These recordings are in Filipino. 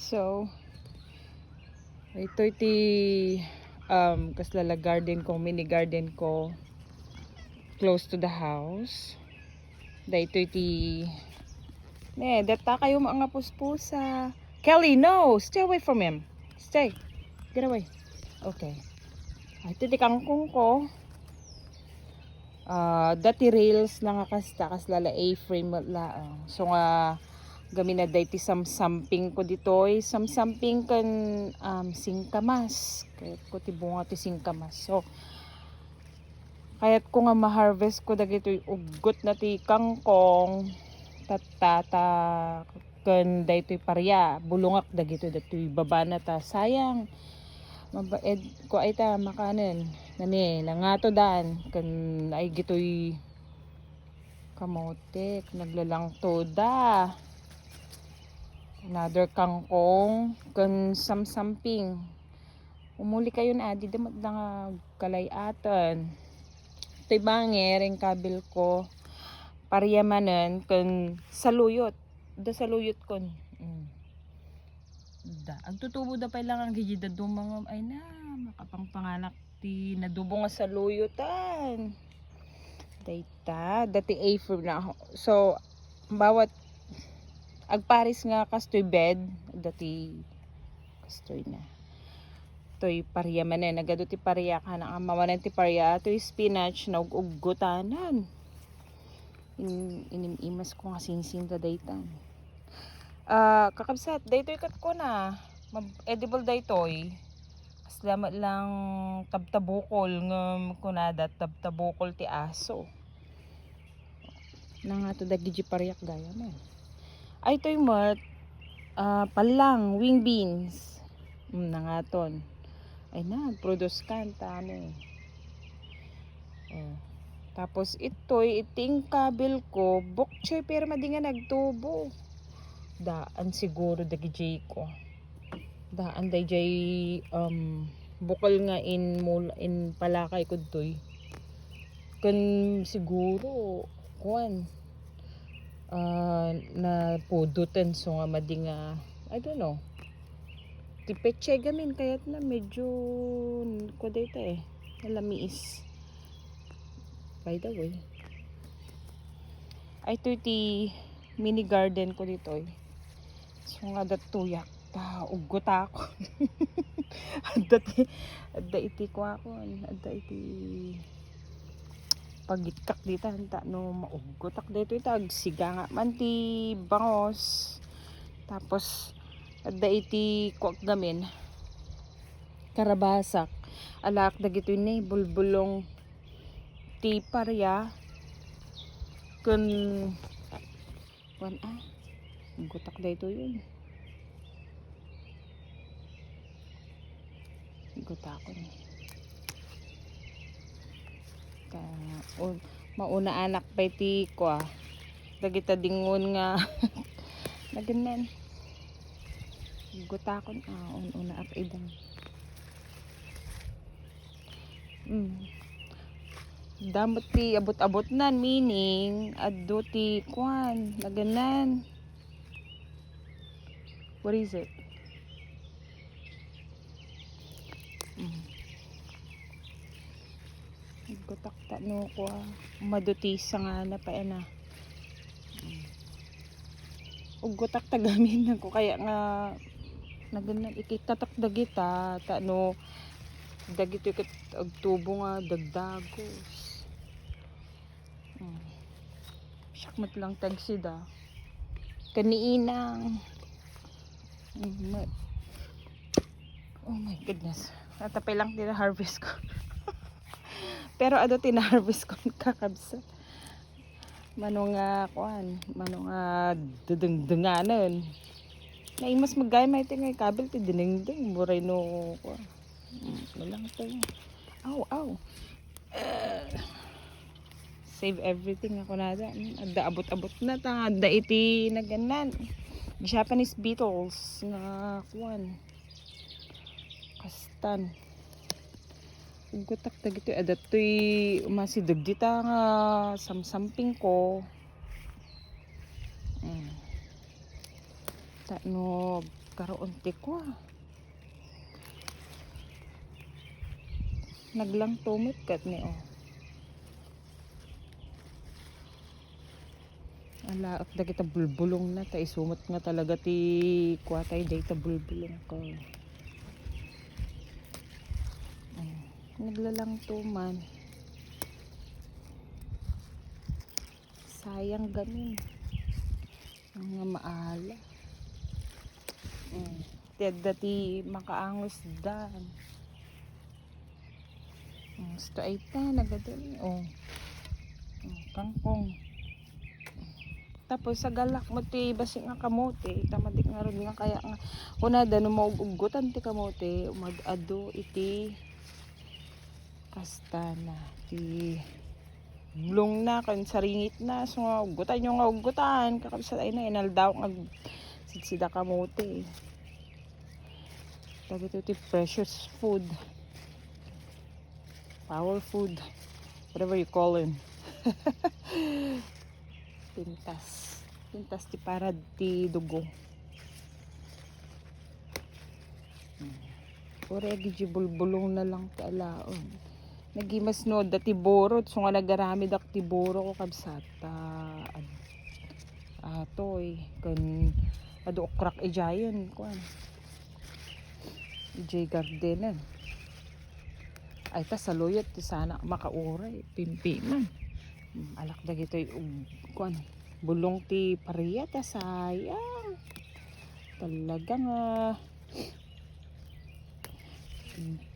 So, ito iti kaslala garden ko, mini garden ko close to the house. Dito iti data kayo mga puspusa. Kelly, no! Stay away from him. Stay. Get away. Okay. Ito iti kangkong ko. Dati rails na nga kaslala A-frame laang. So nga gamin na dayti samsamping ko ditoy, samsamping kan singkamas. Kayat ko tibunga ti singkamas. So kayat ko nga ma-harvest ko dagitoy ugot na ti kangkong tatata kan daytoy parya bulungak dagitoy datoy baba na ta sayang mabaed ko ay ta makanen nani nangato dan kan ay gitoy kamote naglalang toda another kangkong kan samsamping umuli kayo na di damat nga kalayatan to'y banger ang kabil ko paryamanan kan saluyot da saluyot kon da ang tutubo da pa lang ang gijida dumang ay na makapangpanganak ti nadubo nga saluyutan dayta dati A-frame na ako. So bawat agparis nga kastoy bed dati kastoy na toy paryamanan nagado ti parya ka na amawanan ti parya toy spinach na ugugutanan inimimas ko nga sinsinta daytan. Kakabsat daytoy kat ko na edible daytoy salamat lang tabtabukol ngem kunada tabtabukol ti aso nang ato dagiti paryak gaya man ay toy mat palang wing beans nangaton ay na produce kan tani tapos ito'y iting kabil ko bokchoy pero madinga nagtubo daan siguro dagijay ko daan dayjay bukal nga in palakay ko toy kan siguro kuan na pudutan so nga madinga I don't know tipeche gamin kayat na medyo ko dayta nalamiis by the way ay ito ti mini garden ko dito so nga datuyak ta ugot ako adda iti ko ako adda iti pagitkak dito hanta no maugotak dito ito agsiga nga man ti bangos tapos adda iti kuak gamin karabasak alak dagito ni bulbulong ti parya kun gutak dito yun gutakon mauna anak pa iti ko dagita dingon nga naganan gutakon una at idang damot ti abot-abot nan meaning addo ti kwan naganan what is it gutak ta no ko maduti sa nga na pa ena gutak tagamin ko kaya nga naganan ikitatak dagita ta no dagito ket agtubo nga dagdagos syakmat lang tagsida kaniinang oh my goodness natapay lang din harvest ko pero ado tina-harvest ko kakabsat manong dudengdenganon naimas maggay may tingay kabel ti dinengdeng buray no lang ito aw save everything ako na adda abot-abot na ta adda iti naganan Japanese beetles nga kuan kastan gutak dagito adatoy umasidog dita nga samsamping ko no karoon ti ko. Naglang tumit kat ni ala at dagita bulbulong na ta isumot nga talaga ti kuatay dayta bulbulong ko. Naglalang tuman. Sayang ganin. Mga maala. Tiad dati makaangos dan. Sto ay ta nagadali. Kangkong. Tapos sa galak mo ti basi nga kamote, tamadik nga ron nga kaya nga kunada no maugutan ti kamote, umag-ado iti kastana ti blong na kan saringit na so nga ugutan yung nga ugutan kakabsat ay na inaldaw nga sida kamote. Dagito ti precious food. Power food. Whatever you call it. Pintas ti parad ti dugo. Ore giji bulbulong na lang ti alaon. Nagimas no dati borot so nga nagarami dak ti boro ko kabsata. Atoy kan ado okrak ijayon kuan. Ijay gardenan. Ay ta saluyot ti sana makauray pimpi man. Alak dagitoy kuan bulong ti pariya ta sayang talagang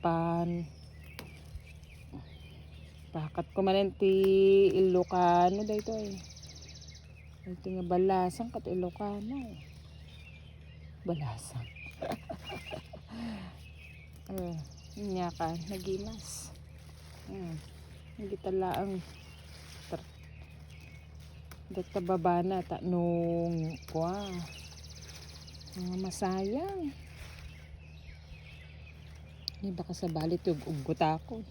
pan bakat ko manen ti Ilocano daytoy ito nga balasang kat Ilocano balasang niya ka nagimas hindi talaang dagta baba na ta nung mga masayang hindi baka sa balit yung ugot ako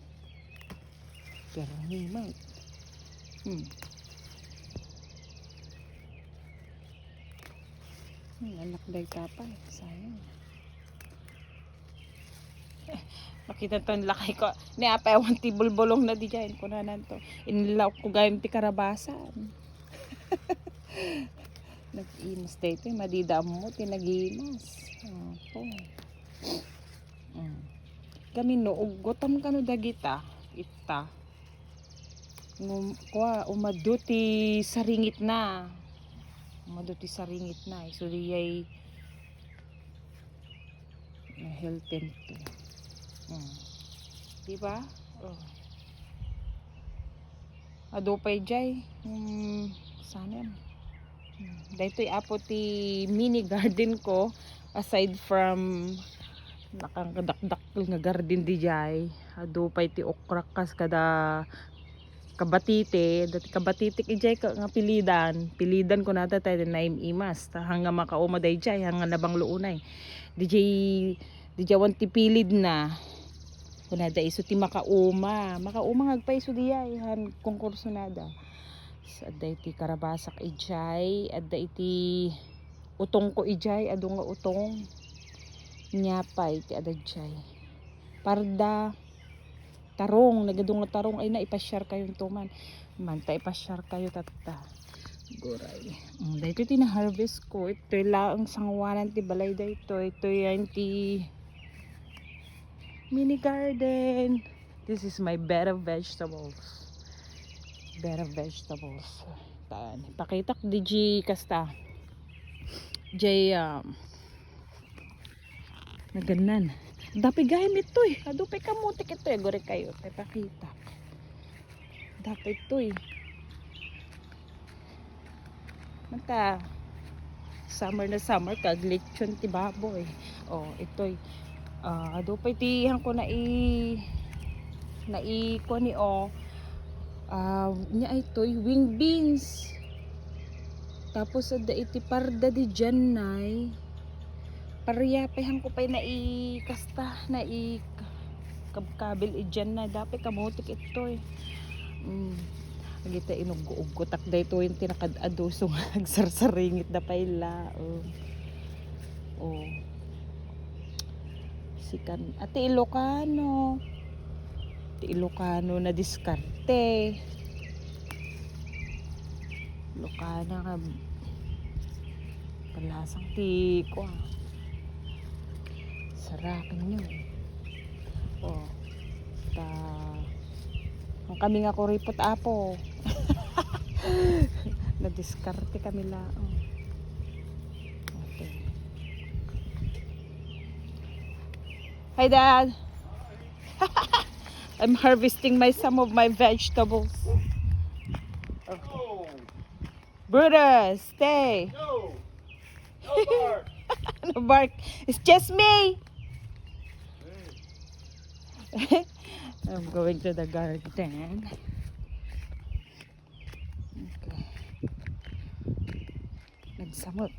pero naman anak day tapay sayang makita to lakay ko ni apay awan ti bulbulong na di dyan ko na nanto inilaw ko gayam ti karabasan nag-imas dito madidam mo tinagimas kami no ugotam kano dagita ita umaduti saringit na isuriyay health to diba adupay jay sana daytoy apo ti mini garden ko aside from nakangdakdakkel nga garden di jay adupay ti okra kas kada kabatite dati kabatitik ijay nga pilidan ko nata tayo naim imas hanga makauma day jay hanga nabang luunay di jay wanti pilid na kunada iso ti makauma ngagpay iso di jay han konkurso nada adda iti karabasak ijay adda iti utong ko ijay adu nga utong nyapay iti adda ijay parda tarong nagadung nga tarong ay na ipasyar kayo tuman manta ipasyar kayo tata guray dayto iti na harvest ko ito lang sangwanan ti balay dayto ito yan ti mini garden. This is my bed of vegetables. Pakitak di kasta jay naganan dapat gayam ito adupay kamutik ito gore kayo pakitak dapat ito mata summer na summer kag lechon ti baboy ito adupay tihan ko na ko ni niya ito'y wing beans tapos ada iti parda di dyan nay pariyapay ko pa'y naikasta kabkabil dyan na dapat kamutik ito nagita inugutak da ito yung tinakadado so nagsarsaringit da pa'y lao sikan. Ate Ilocano. Ate Ilocano na diskarte. Ilocano ka. Palasang tiko. Sarapin yun. Oh. Kung kami nga kuripot apo. Nadiskarte kami lang. Okay. Hi Dad. I'm harvesting some of my vegetables. Okay. Brutus, stay. No. No bark. No bark. It's just me. I'm going to the garden. Okay. Nagsamot.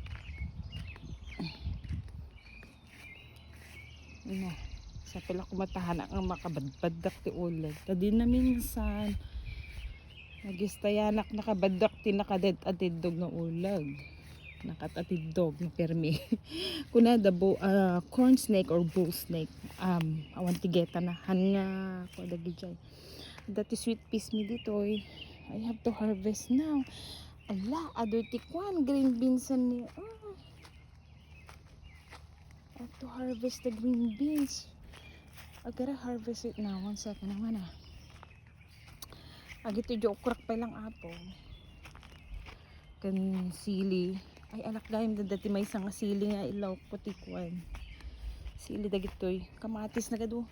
Ina, sa pila kumatahan ang makabadbadak ti ulag. Tadi na minsan nagistayanak nakabadak ti nakaded-atidog ng ulag. Nakatatidog na permi. Kuna the corn snake or bull snake. Awan tigeta na hanga ko dagi jay. Dati sweet peas mi ditoy. I have to harvest now. Ala, adoy tikwan green beans ni. I have to harvest the green beans. I gotta harvest it now. 1 second naman ah. Agito jo ukrak pa lang apo. Kan sili. Ay alak gayam dati may isang sili nga ilaw ko tikwan. Sili dagitoy. Kamatis na gado.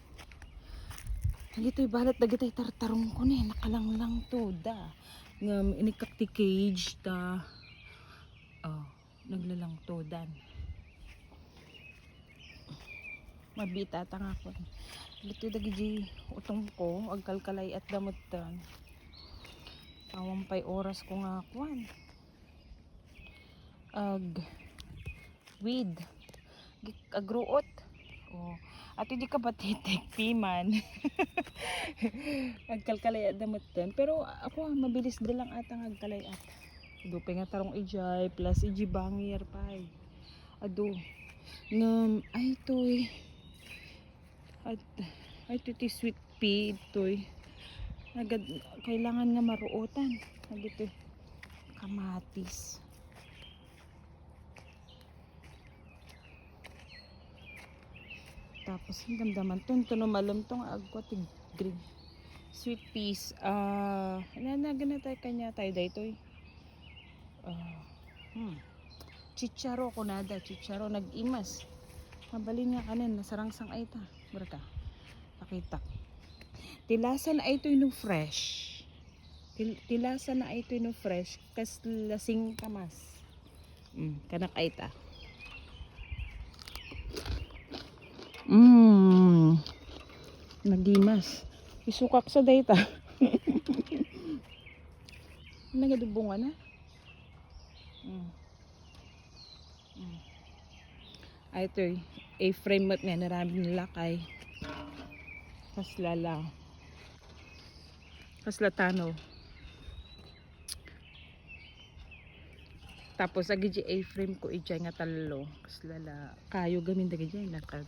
Dagitoy balat dagitoy tartarong ko ni. Nakalanglang to da. Ngam inikak ti cage ta. Oh, naglalang to dan. Mabita tanga ko. Dito dagiti utong ko agkalkalay at damutan. Awang pay oras ko nga kwan. Weed. Agruot. Oh. At hindi ka ba titik piman? Agkalkalay at damutan. Pero ako mabilis dalang atang agkalay at. Dupay nga tarong ijay plus iji bangir pay. Ado. Ngam ay toy. At ay ito sweet pea ito'y kailangan nga maruotan ito kamatis tapos ang damdaman ito numalom itong agwat green sweet peas nanagan na tayo kanya tayo dito chicharo ko nada chicharo nag-imas mabalin nga kanin nasarangsang ay ta berka pakita tilasan ay ito yung fresh tilasan na ay ito yung fresh kas lasing kamas kanak ay ta nagimas isukak sa data nagadubungan na ay ito A-frame mat nga naraming lakay kaslatano tapos agi A-frame ko ijay nga talo kaslala kayo gamin dagi jay naka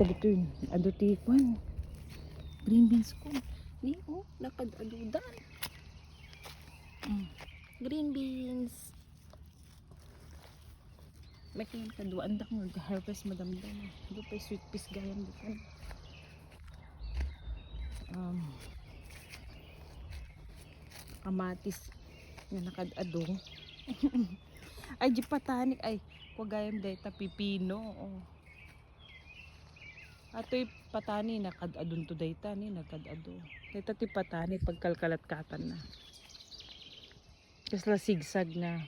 talito yun aduti kwan green beans ko ni lakad adudan green beans makin kadua andak mag-harvest madamdam do pa sweet peas gayam dito kamatis nga nakadadong ay di patanik ay wagayam data pipino ato'y patani nakadadon to data ni nakadado data ti patani pagkalkalat katan na kasla sigsag na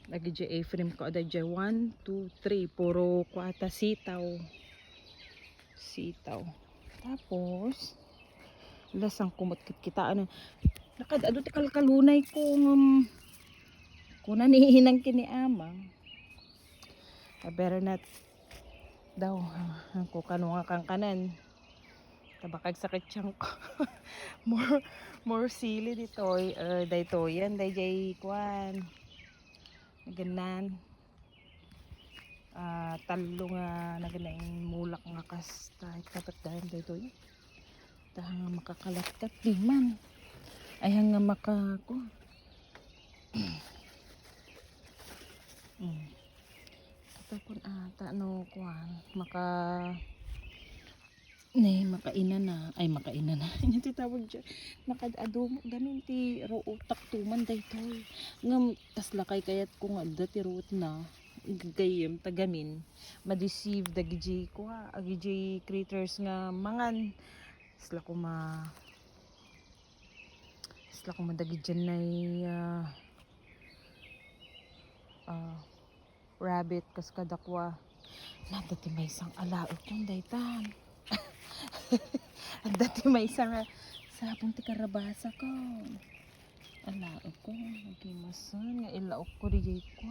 lagi dyan A-frame ko ada dyan 1, 2, 3 puro kwata sitaw tapos lasang kumot kita nakadado ti kalkalunay ko kuna nihinang kini amang better not daw ko kano nga kang kanan tabakag sakit siyang ko more sili ditoy dayto yan dayjay kwan ganan talo nga naganaing mulak nga kasta dapat dahil dito dahil nga makakalatkat di man ay nga makako tapon ata no kuan makaina na yung titawag dyan nakadado gamin ti ruutak tuman daytoy ngam tas lakay kayat ko nga dati ruut na gayem tagamin ma-deceive dagiji ko agiji creatures nga mangan sila ko madagi dyan na rabbit kas kadakwa na dati may isang alaot yung daytan at dati may isang sabong ti karabasa ko alaot ko magimasan nga ilaok ko rin ko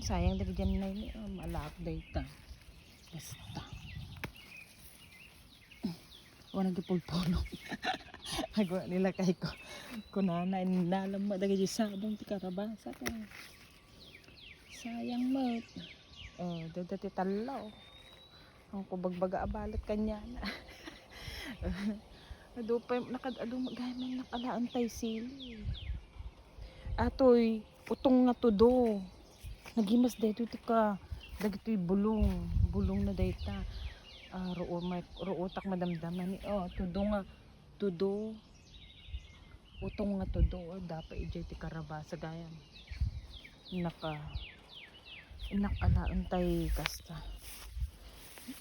sayang dagi dyan na alaot daytan basta wala nagipulpulong agawa nila kay ko kunana inalam mo dagi dyan sabong ti karabasa ko sayang mo dati talo ang kubagbaga abalat kanya na ado pa nakadalo magay nakalaan tay sili atoy utong nga tudo nagimas dayto ti ka dagitoy bulong na dayta ruutak madamdaman ni tudo utong nga tudo dapat ijay ti karabasa gayam inakalaan tay kasta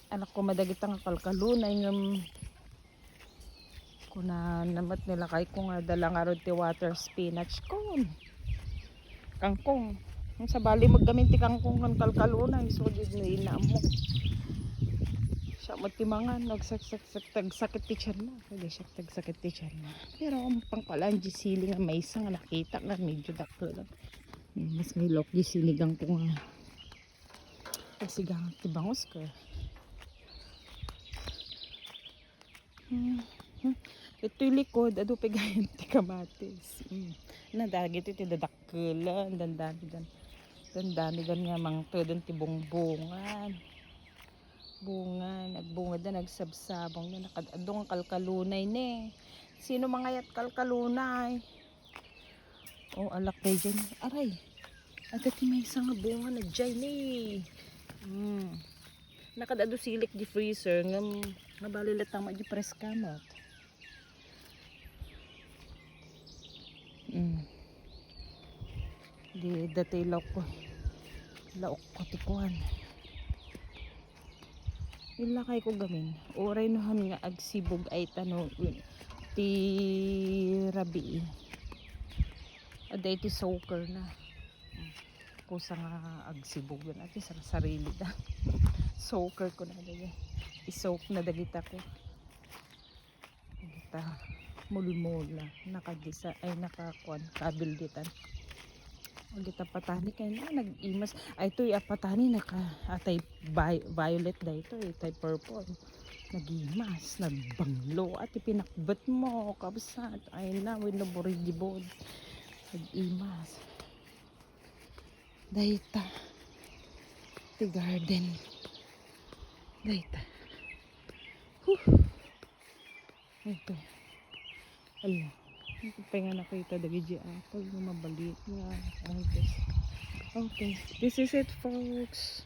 anak ko madagit ang kalkalunay ngam kuna namat nila kay ko nga dala nga rod ti water spinach kangkong sa bali maggamit ti kangkong kan kalkalunay so di na mo siya matimangan nagsakit ti tiyan na hindi siya tagsakit ti tiyan na pero ang pangkalaan di sili nga may isang nakita nga medyo dakto lang mas may lok di sinigang ko nga sigang ti bangos ko ito'y likod ado pigayan ti kamatis nadagit iti dadakkelan dandami dan nga mangtodon ti bungan nagbungad na nagsabsabong na nakadadong kalkalunay ne sino mangayat kalkalunay alak day dyan aray agad ti may isang bunga na dyan nakadado silik di freezer nga balilatang ma di press kamot di dati laok ko tikuan ilakay ko gamin oray nohan nga agsibog ay tano ti rabi aday ti soaker na kusa nga agsibog yun ati sarili da soaker ko na dagay isoak na dagita ko dagita mulmula nakagisa ay nakakuan kabil ditan dagita patani kay na nag-imas ay toy patani naka atay violet da ito tay purple nagimas nagbanglo at pinakbat mo kabsat ay na with no borigibod nag-imas dayta the garden dayta ito ala pengen nakita dagi di apple na mabalik nga okay this is it folks.